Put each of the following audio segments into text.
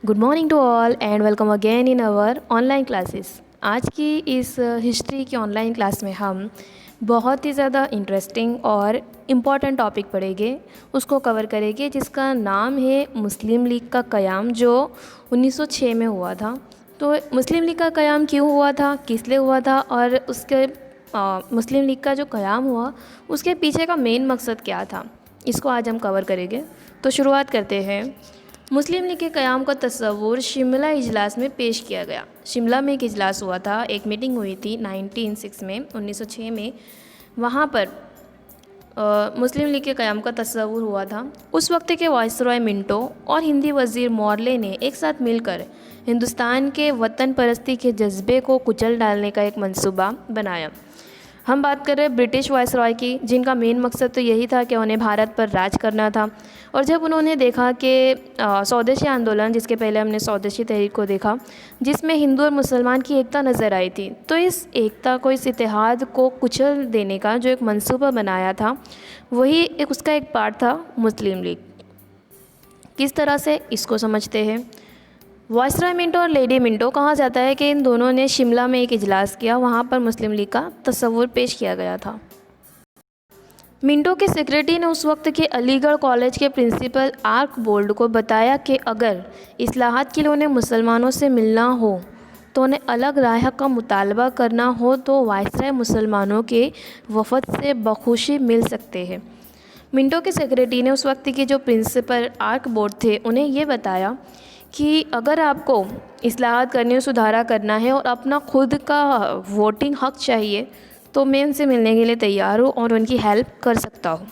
Good morning to all and welcome again in our online classes. आज की इस history की ऑनलाइन क्लास में हम बहुत ही ज़्यादा इंटरेस्टिंग और इम्पॉर्टेंट टॉपिक पढ़ेंगे, उसको कवर करेंगे, जिसका नाम है मुस्लिम लीग का क़याम, जो 1906 में हुआ था। तो मुस्लिम लीग का क़याम क्यों हुआ था, किस लिए हुआ था, और उसके मुस्लिम लीग का जो क़याम हुआ उसके पीछे का मेन मकसद क्या था, इसको आज हम कवर करेंगे। तो शुरुआत करते हैं। मुस्लिम लीग के क़याम का तस्वुर शिमला इजलास में पेश किया गया। शिमला में एक इजलास हुआ था, एक मीटिंग हुई थी 1906 में। वहाँ पर मुस्लिम लीग के क़याम का तस्वुर हुआ था। उस वक्त के वाइसरॉय मिंटो और हिंदी वज़ीर मॉर्ले ने एक साथ मिलकर हिंदुस्तान के वतन परस्ती के जज्बे को कुचल डालने का एक मंसूबा बनाया। हम बात कर रहे हैं ब्रिटिश वाइसरॉय की, जिनका मेन मकसद तो यही था कि उन्हें भारत पर राज करना था। और जब उन्होंने देखा कि स्वदेशी आंदोलन, जिसके पहले हमने स्वदेशी तहरीक को देखा, जिसमें हिंदू और मुसलमान की एकता नज़र आई थी, तो इस एकता को, इस इत्तेहाद को कुचल देने का जो एक मंसूबा बनाया था, वही उसका एक पार्ट था मुस्लिम लीग। किस तरह से, इसको समझते हैं। वाइसरॉय मिंटो और लेडी मिंटो, कहा जाता है कि इन दोनों ने शिमला में एक इजलास किया, वहाँ पर मुस्लिम लीग का तस्वुर पेश किया गया था। मिंटो के सेक्रेटरी ने उस वक्त के अलीगढ़ कॉलेज के प्रिंसिपल आर्कबोल्ड को बताया कि अगर इस्लाहात के लिए उन्हें मुसलमानों से मिलना हो, तो उन्हें अलग राह का मुतालबा करना हो, तो वाइसरॉय मुसलमानों के वफद से बखुशी मिल सकते हैं। मिंटो के सेक्रेटरी ने उस वक्त के जो प्रिंसिपल आर्कबोल्ड थे, उन्हें ये बताया कि अगर आपको इस्लाहात करनी हो, सुधारा करना है और अपना खुद का वोटिंग हक़ चाहिए, तो मैं उनसे मिलने के लिए तैयार हूँ और उनकी हेल्प कर सकता हूँ।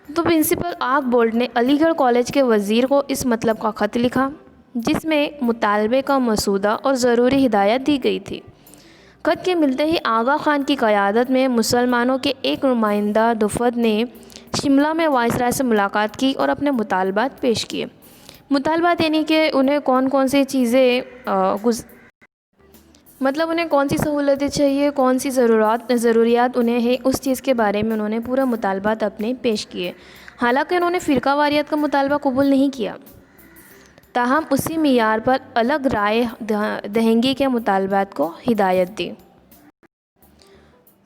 तो प्रिंसिपल आर्कबोल्ड ने अलीगढ़ कॉलेज के वज़ीर को इस मतलब का ख़त लिखा, जिसमें मुतालबे का मसूदा और ज़रूरी हिदायत दी गई थी। ख़त के मिलते ही आगा ख़ान की क़यादत में मुसलमानों के एक नुमाइंदा दुफद ने शिमला में वाइसरॉय से मुलाकात की और अपने मुतालबात पेश किए। मुतालबात यानी कि उन्हें कौन कौन सी चीज़ें मतलब उन्हें कौन सी सहूलतें चाहिए, कौन सी ज़रूरियात उन्हें है, उस चीज़ के बारे में उन्होंने पूरा मुतालबात अपने पेश किए। हालांकि उन्होंने फ़िरकावारियत का मुतालबा कबूल नहीं किया, ताहम उसी मियार पर अलग राय दहंगी के मुतालबात को हिदायत दी।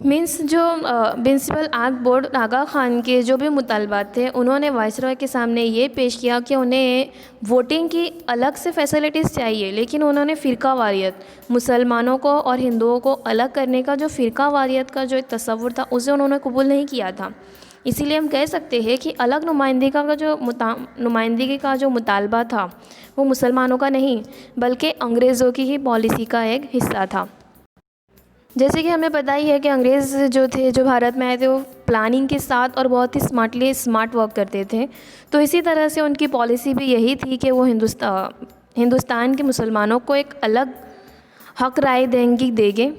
मीन्स जो प्रिंसिपल आर्कबोल्ड आगा ख़ान के जो भी मुतालबात थे, उन्होंने वाइसरॉय के सामने ये पेश किया कि उन्हें वोटिंग की अलग से फैसिलिटीज़ चाहिए, लेकिन उन्होंने फ़िरकावारियत, मुसलमानों को और हिंदुओं को अलग करने का जो फ़िरकावारियत का जो एक तस्वुर था, उसे उन्होंने कबूल नहीं किया था। इसीलिए हम कह सकते हैं कि अलग नुमाइंदगी का जो मुतालबा था, वो मुसलमानों का नहीं, बल्कि अंग्रेज़ों की ही पॉलिसी का एक हिस्सा था। जैसे कि हमें पता ही है कि अंग्रेज़ जो थे, जो भारत में आए थे, वो प्लानिंग के साथ और बहुत ही स्मार्ट वर्क करते थे। तो इसी तरह से उनकी पॉलिसी भी यही थी कि वो हिंदुस्तान के मुसलमानों को एक अलग हक राय दहंगी देंगे,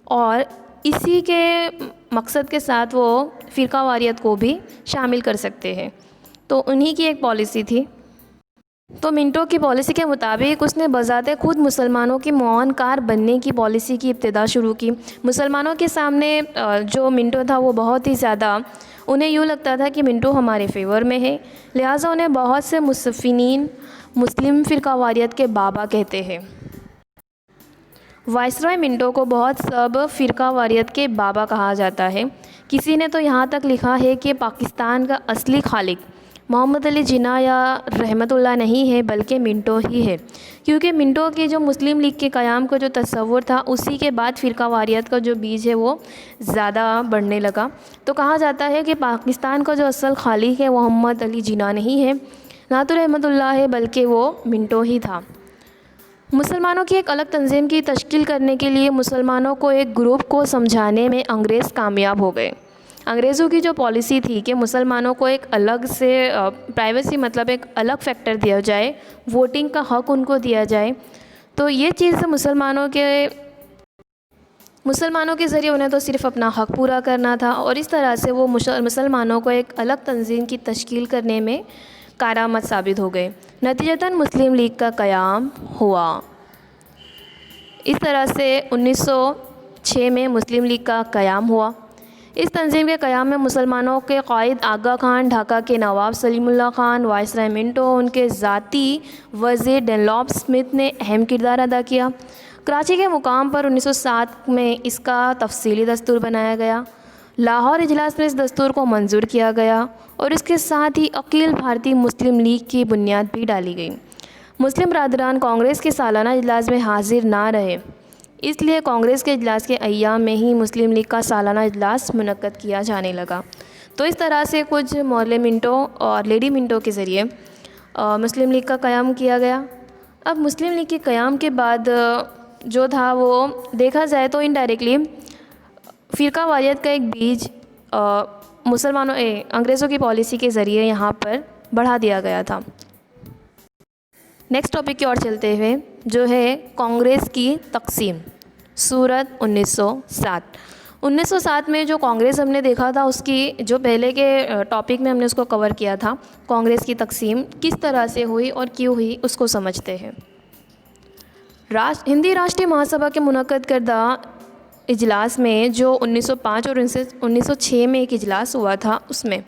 और इसी के मकसद के साथ वो फ़िरकावारियत को भी शामिल कर सकते हैं। तो उन्हीं की एक पॉलिसी थी। तो मिंटो की पॉलिसी के मुताबिक उसने बज़ाते खुद मुसलमानों की मुआवनकार बनने की पॉलिसी की इब्तिदा शुरू की। मुसलमानों के सामने जो मिंटो था, वो बहुत ही ज़्यादा, उन्हें यूँ लगता था कि मिंटो हमारे फेवर में है, लिहाजा उन्हें बहुत से मुसफ़िनीन मुस्लिम फ़िरकावारियत के बाबा कहते हैं। वाइसरॉय मिंटो को बहुत सब फ़िरकावारियत के बाबा कहा जाता है। किसी ने तो यहाँ तक लिखा है कि पाकिस्तान का असली खालिक मोहम्मद अली जिन्ना या रहमतुल्लाह नहीं है, बल्कि मिंटो ही है, क्योंकि मिंटो की जो मुस्लिम लीग के क़याम का जो तस्वुर था, उसी के बाद फ़िरकावारियत का जो बीज है वो ज़्यादा बढ़ने लगा। तो कहा जाता है कि पाकिस्तान का जो असल खालिक है मोहम्मद अली जिन्ना नहीं है, ना तो रहमतुल्लाह है, बल्कि वो मिंटो ही था। मुसलमानों की एक अलग तंजीम की तश्कील करने के लिए मुसलमानों को एक ग्रुप को समझाने में अंग्रेज़ कामयाब हो गए। अंग्रेज़ों की जो पॉलिसी थी कि मुसलमानों को एक अलग से प्राइवेसी, मतलब एक अलग फैक्टर दिया जाए, वोटिंग का हक़ उनको दिया जाए, तो ये चीज़ मुसलमानों के ज़रिए उन्हें तो सिर्फ़ अपना हक़ पूरा करना था, और इस तरह से वो मुसलमानों को एक अलग तंजीम की तश्कील करने में कारामद साबित हो गए। नतीजतन मुस्लिम लीग का क़याम हुआ। इस तरह से 1906 में मुस्लिम लीग का क़याम हुआ। इस तंजीम के क़याम में मुसलमानों के कायद आगा खान, ढाका के नवाब सलीमुल्लाह खान, वाइसराय मिंटो, उनके ज़ाती वज़ीर डनलॉप स्मिथ ने अहम किरदार अदा किया। कराची के मुकाम पर 1907 में इसका तफसीली दस्तूर बनाया गया। लाहौर इजलास में इस दस्तूर को मंजूर किया गया और इसके साथ ही अकील भारतीय मुस्लिम लीग की बुनियाद भी डाली गई। मुस्लिम बरादरान कांग्रेस के सालाना इजलास में हाजिर ना रहे, इसलिए कांग्रेस के इजलास के अय्याम में ही मुस्लिम लीग का सालाना इजलास मुनक्कद किया जाने लगा। तो इस तरह से कुछ मौलवी मिंटो और लेडी मिंटो के ज़रिए मुस्लिम लीग का क़याम किया गया। अब मुस्लिम लीग के क़याम के बाद जो था वो देखा जाए तो इनडायरेक्टली फ़िरका वारियत का एक बीज मुसलमानों अंग्रेज़ों की पॉलिसी के ज़रिए यहाँ पर बढ़ा दिया गया था। नेक्स्ट टॉपिक की ओर चलते हुए जो है कांग्रेस की तकसीम, सूरत 1907 में जो कांग्रेस हमने देखा था उसकी जो पहले के टॉपिक में हमने उसको कवर किया था, कांग्रेस की तकसीम किस तरह से हुई और क्यों हुई उसको समझते हैं। हिंदी राष्ट्रीय महासभा के मुनक्कद करदा इजलास में जो 1905 और 1906 में एक इजलास हुआ था, उसमें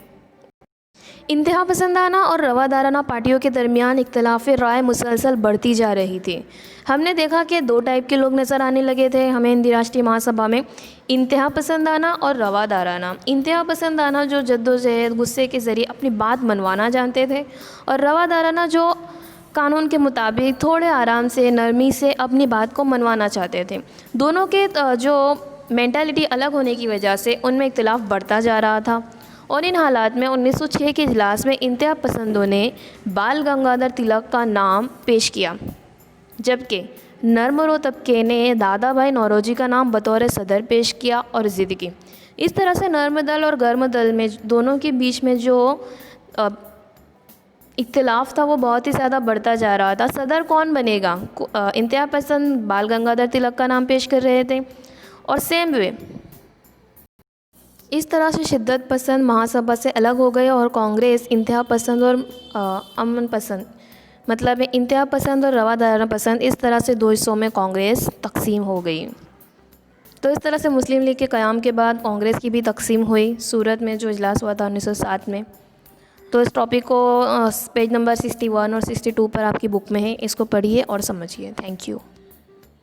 इंतहा पसंदाना और रवादाराना पार्टियों के दरमियान इख्तलाफ राय मुसलसल बढ़ती जा रही थी। हमने देखा कि दो टाइप के लोग नज़र आने लगे थे हमें हिंदी राष्ट्रीय महासभा में, इंतहा पसंदाना और रवादाराना। इंतहा पसंदाना जो जद्दोजहद गुस्से के ज़रिए अपनी बात मनवाना जानते थे, और रवादाराना जो कानून के मुताबिक थोड़े आराम से नरमी से अपनी बात को मनवाना चाहते थे। दोनों के जो मेंटालिटी अलग होने की वजह से उनमें इख्तलाफ बढ़ता जा रहा था। और इन हालात में 1906 के इजलास में इंतहा पसंदों ने बाल गंगाधर तिलक का नाम पेश किया, जबकि नरमरो तबके ने दादा भाई नौरोजी का नाम बतौर सदर पेश किया और ज़िद की। इस तरह से नर्म दल और गर्म दल में दोनों के बीच में जो इख्तलाफ था वो बहुत ही ज़्यादा बढ़ता जा रहा था। सदर कौन बनेगा, इंतहा पसंद बाल गंगाधर तिलक का नाम पेश कर रहे थे, और सेम वे इस तरह से शिद्दत पसंद महासभा से अलग हो गए और कांग्रेस इंतहा पसंद और अमन पसंद, मतलब इंतहा पसंद और रवादाराना पसंद, इस तरह से दो हिस्सों में कांग्रेस तकसीम हो गई। तो इस तरह से मुस्लिम लीग के क़याम के बाद कांग्रेस की भी तकसीम हुई सूरत में जो इजलास हुआ था 1907 में। तो इस टॉपिक को पेज नंबर 61 और 62 पर आपकी बुक में है, इसको पढ़िए और समझिए। Thank you.